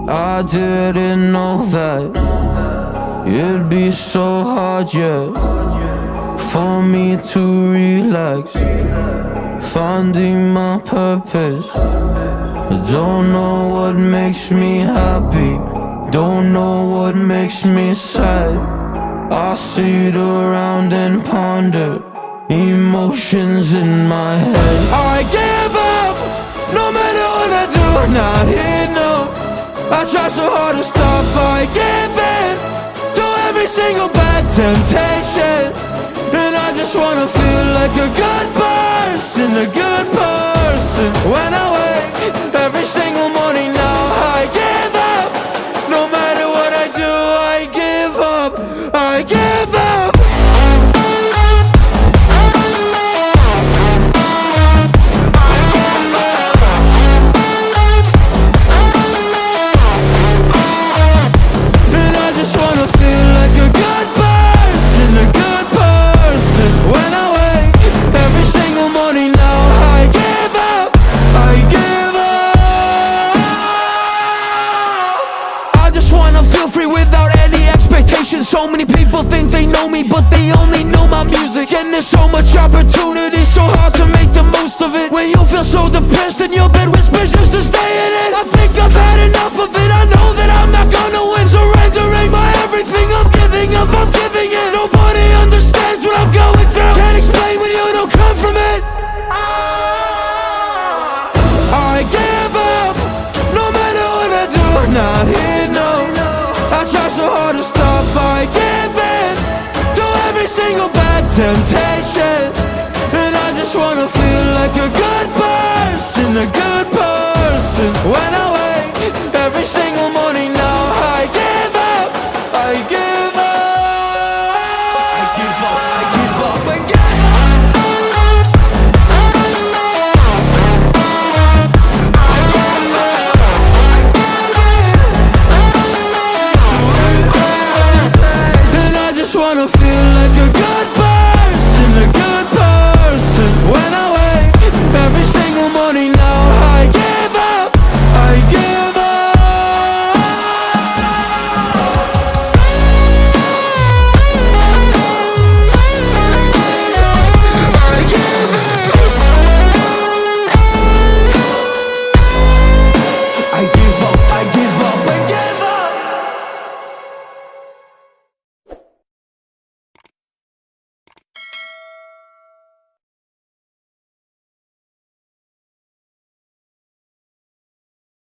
I didn't know that it'd be so hard yet for me to relax, finding my purpose. I don't know what makes me happy, don't know what makes me sad. I sit around and ponder emotions in my head. I give up, no matter what I do, not enough. I try so hard to stop, I give in to every single bad temptation. And I just wanna feel like a good person, a good person. When I wake every single morning now, I give up. No matter what I do, I give up, I give up. So many people think they know me, but they only know my music. And there's so much opportunity, so hard to make the most of it. When you feel so depressed and your bed whispers just to stay in it, I think I've had enough of it. I know that I'm not gonna win, surrendering my everything. I'm giving up, I'm giving in. Nobody understands what I'm going through. Can't explain when you don't come from it. I give up, no matter what I do, not here, no. I try so hard to stop, I give in to every single bad temptation.